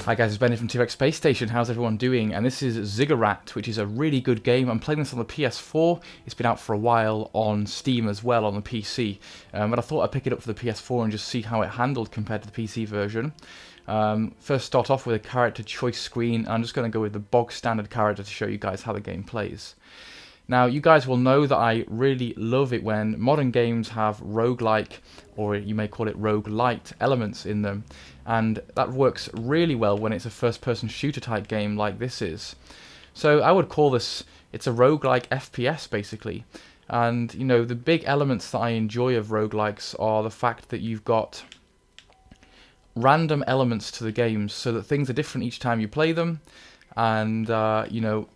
Hi guys, it's Benny from T-Rex Space Station. How's everyone doing? And this is Zigurrat, which is a really good game. I'm playing this on the PS4. It's been out for a while on Steam as well on the PC. But I thought I'd pick it up for the PS4 and just see how it handled compared to the PC version. First start off with a character choice screen. I'm just going to go with the bog standard character to show you guys how the game plays. Now, you guys will know that I really love it when modern games have roguelike, or you may call it roguelite, elements in them. And that works really well when it's a first-person shooter type game like this is. So I would call this, it's a roguelike FPS basically. And, you know, the big elements that I enjoy of roguelikes are the fact that you've got random elements to the games so that things are different each time you play them. And, you know,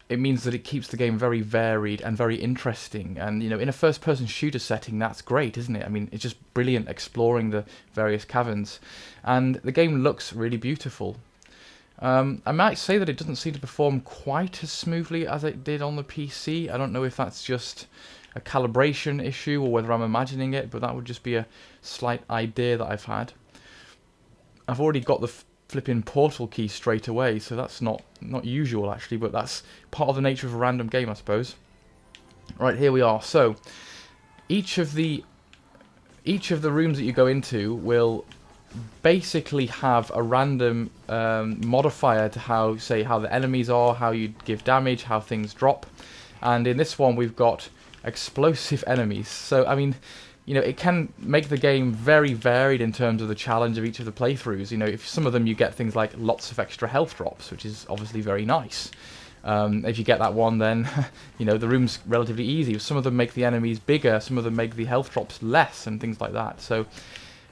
it means that it keeps the game very varied and very interesting. And, you know, in a first-person shooter setting, that's great, isn't it? I mean, it's just brilliant exploring the various caverns. And the game looks really beautiful. I might say that it doesn't seem to perform quite as smoothly as it did on the PC. I don't know if that's just a calibration issue or whether I'm imagining it, but that would just be a slight idea that I've had. I've already got the flipping portal key straight away, so that's not usual actually, but that's part of the nature of a random game, I suppose. Right, here we are. So each of the rooms that you go into will basically have a random modifier to how the enemies are, how you give damage, how things drop. And in this one we've got explosive enemies. So I mean, you know, it can make the game very varied in terms of the challenge of each of the playthroughs. You know, if some of them you get things like lots of extra health drops, which is obviously very nice. If you get that one, then, you know, the room's relatively easy. Some of them make the enemies bigger, some of them make the health drops less, and things like that. So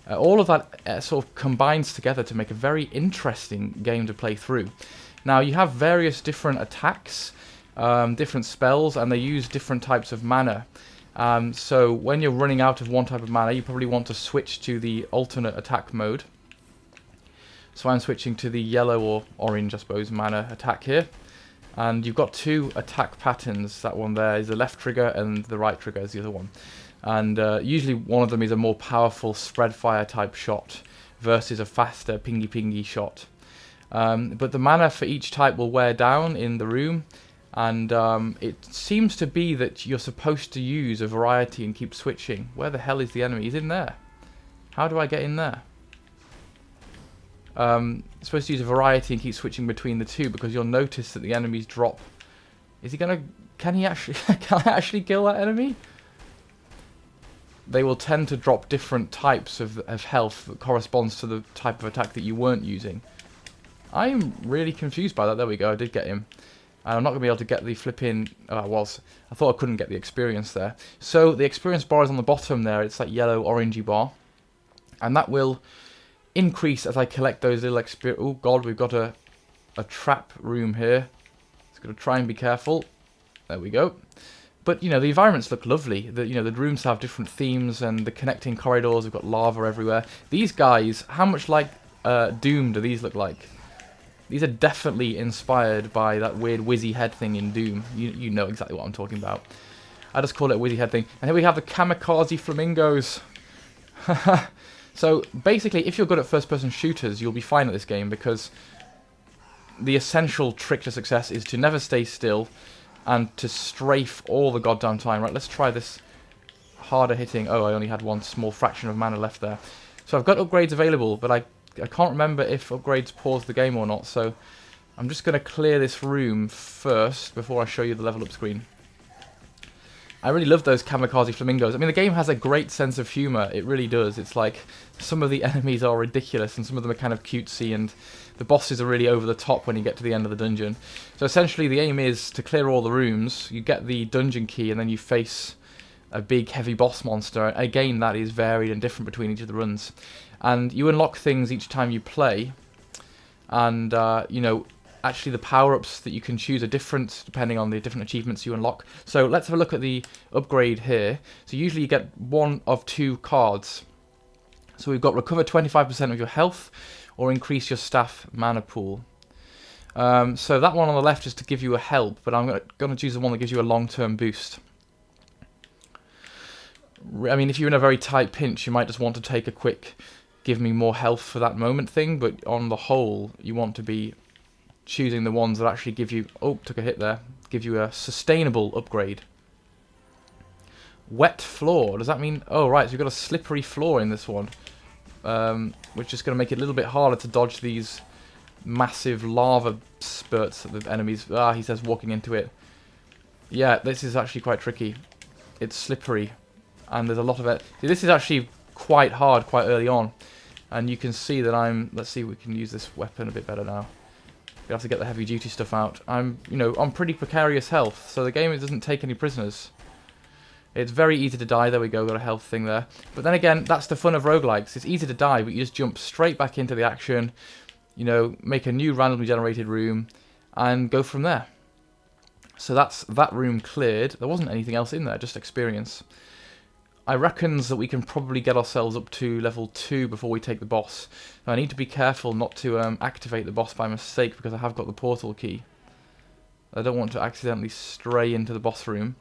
all of that sort of combines together to make a very interesting game to play through. Now, you have various different attacks, different spells, and they use different types of mana. So when you're running out of one type of mana, you probably want to switch to the alternate attack mode. So I'm switching to the yellow or orange, I suppose, mana attack here. And you've got two attack patterns. That one there is the left trigger and the right trigger is the other one. And usually one of them is a more powerful spread fire type shot versus a faster pingy shot. But the mana for each type will wear down in the room. And it seems to be that you're supposed to use a variety and keep switching. Where the hell is the enemy? He's in there. How do I get in there? You're supposed to use a variety and keep switching between the two, because you'll notice that the enemies drop. Is he gonna... Can he actually... Can I actually kill that enemy? They will tend to drop different types of health that corresponds to the type of attack that you weren't using. I'm really confused by that. There we go, I did get him. And I'm not going to be able to get the flipping... I thought I couldn't get the experience there. So the experience bar is on the bottom there. It's that yellow orangey bar. And that will increase as I collect those little experience... Oh god, we've got a trap room here. Just got to try and be careful. There we go. But, you know, the environments look lovely. You know, the rooms have different themes and the connecting corridors. We've got lava everywhere. These guys, how much like Doom do these look like? These are definitely inspired by that weird whizzy head thing in Doom. You know exactly what I'm talking about. I just call it a whizzy head thing. And here we have the kamikaze flamingos. So basically, if you're good at first-person shooters, you'll be fine at this game, because the essential trick to success is to never stay still and to strafe all the goddamn time. Right, let's try this harder hitting. Oh, I only had one small fraction of mana left there. So I've got upgrades available, but I can't remember if upgrades pause the game or not, so I'm just going to clear this room first before I show you the level up screen. I really love those kamikaze flamingos. I mean, the game has a great sense of humour, it really does. It's like, some of the enemies are ridiculous and some of them are kind of cutesy, and the bosses are really over the top when you get to the end of the dungeon. So essentially the aim is to clear all the rooms, you get the dungeon key, and then you face a big heavy boss monster. Again, that is varied and different between each of the runs. And you unlock things each time you play, and you know, actually the power-ups that you can choose are different depending on the different achievements you unlock. So let's have a look at the upgrade here. So usually you get one of two cards. So we've got recover 25% of your health, or increase your staff mana pool. So that one on the left is to give you a help, but I'm going to choose the one that gives you a long-term boost. I mean, if you're in a very tight pinch, you might just want to take a quick give me more health for that moment thing, but on the whole, you want to be choosing the ones that actually give you... Oh, took a hit there. Give you a sustainable upgrade. Wet floor. Does that mean... Oh, right, so we've got a slippery floor in this one. Which is going to make it a little bit harder to dodge these massive lava spurts that the enemies... Ah, he says walking into it. Yeah, this is actually quite tricky. It's slippery. And there's a lot of it. See, this is actually quite hard quite early on. And you can see that I'm... Let's see if we can use this weapon a bit better now. We have to get the heavy duty stuff out. I'm, you know, on pretty precarious health. So the game doesn't take any prisoners. It's very easy to die. There we go, got a health thing there. But then again, that's the fun of roguelikes. It's easy to die, but you just jump straight back into the action, you know, make a new randomly generated room, and go from there. So that's that room cleared. There wasn't anything else in there, just experience. I reckons that we can probably get ourselves up to level 2 before we take the boss. Now, I need to be careful not to activate the boss by mistake, because I have got the portal key. I don't want to accidentally stray into the boss room.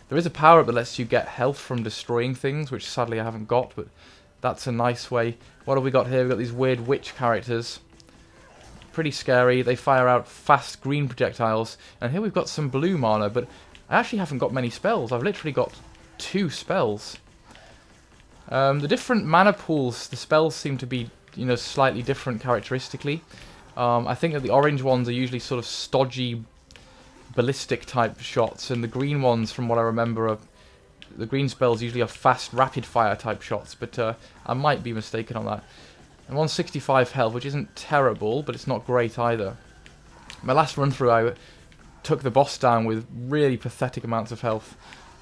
There is a power-up that lets you get health from destroying things, which sadly I haven't got, but that's a nice way. What have we got here? We've got these weird witch characters. Pretty scary. They fire out fast green projectiles. And here we've got some blue mana, but I actually haven't got many spells. I've literally got 2 spells. The different mana pools, the spells seem to be, you know, slightly different characteristically. I think that the orange ones are usually sort of stodgy, ballistic type shots, and the green ones, from what I remember, are the green spells usually are fast, rapid fire type shots, but I might be mistaken on that. And 165 health, which isn't terrible, but it's not great either. My last run through, I took the boss down with really pathetic amounts of health.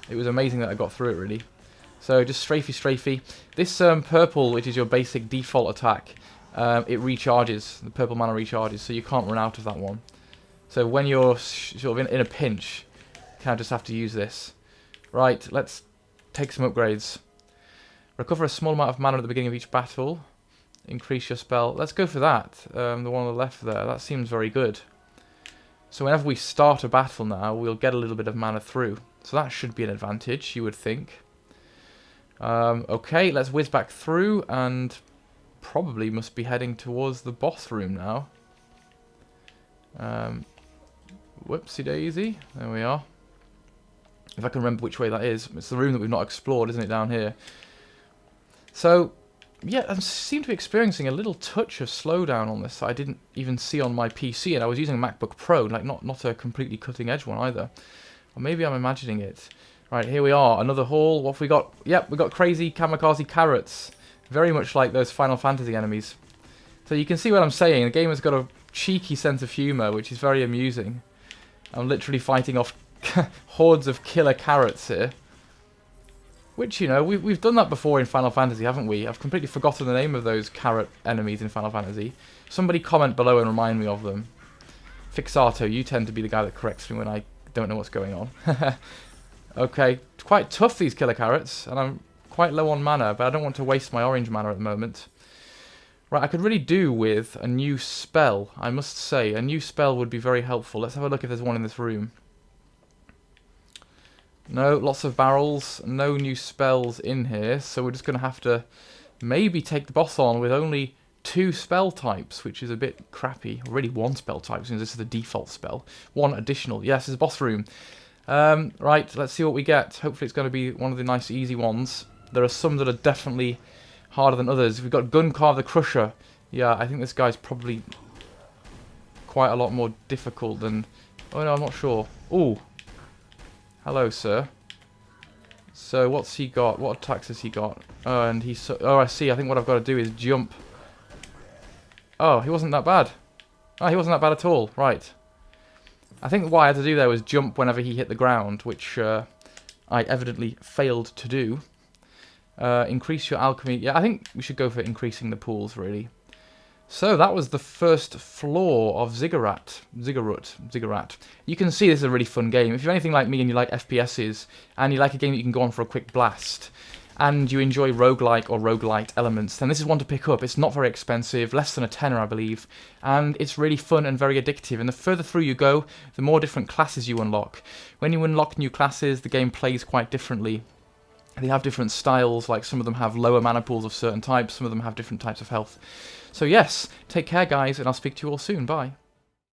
It was amazing that I got through it, really. So just strafey. This purple, which is your basic default attack, it recharges. The purple mana recharges, so you can't run out of that one. So when you're sort of in a pinch, you kind of just have to use this. Right, let's take some upgrades. Recover a small amount of mana at the beginning of each battle. Increase your spell. Let's go for that. The one on the left there. That seems very good. So whenever we start a battle now, we'll get a little bit of mana through. So that should be an advantage, you would think. Okay, let's whiz back through, and probably must be heading towards the boss room now. Whoopsie daisy. There we are. If I can remember which way that is. It's the room that we've not explored, isn't it, down here? So, yeah, I seem to be experiencing a little touch of slowdown on this that I didn't even see on my PC, and I was using a MacBook Pro, like not a completely cutting edge one either. Or maybe I'm imagining it. Right, here we are, another hall. What have we got? Yep, we've got crazy kamikaze carrots. Very much like those Final Fantasy enemies. So you can see what I'm saying. The game has got a cheeky sense of humour, which is very amusing. I'm literally fighting off hordes of killer carrots here. Which, you know, we've done that before in Final Fantasy, haven't we? I've completely forgotten the name of those carrot enemies in Final Fantasy. Somebody comment below and remind me of them. Fixato, you tend to be the guy that corrects me when I don't know what's going on. Okay, it's quite tough, these killer carrots, and I'm quite low on mana, but I don't want to waste my orange mana at the moment. Right, I could really do with a new spell, I must say. A new spell would be very helpful. Let's have a look if there's one in this room. No, lots of barrels, no new spells in here, so we're just going to have to maybe take the boss on with only 2 spell types, which is a bit crappy. Already 1 spell type, since this is the default spell. 1 additional. Yes, it's a boss room. Right, let's see what we get. Hopefully it's going to be one of the nice easy ones. There are some that are definitely harder than others. We've got Guncar the Crusher. Yeah, I think this guy's probably quite a lot more difficult than... Oh no, I'm not sure. Ooh. Hello, sir. So what's he got? What attacks has he got? Oh, and he's... Oh, I see. I think what I've got to do is jump. Oh, he wasn't that bad. Oh, he wasn't that bad at all. Right. I think what I had to do there was jump whenever he hit the ground, which I evidently failed to do. Increase your alchemy. Yeah, I think we should go for increasing the pools, really. So that was the first floor of Zigurrat. You can see this is a really fun game. If you're anything like me and you like FPSs, and you like a game that you can go on for a quick blast, and you enjoy roguelike or roguelite elements, then this is one to pick up. It's not very expensive, less than a tenner, I believe, and it's really fun and very addictive. And the further through you go, the more different classes you unlock. When you unlock new classes, the game plays quite differently. They have different styles, like some of them have lower mana pools of certain types, some of them have different types of health. So yes, take care guys, and I'll speak to you all soon. Bye.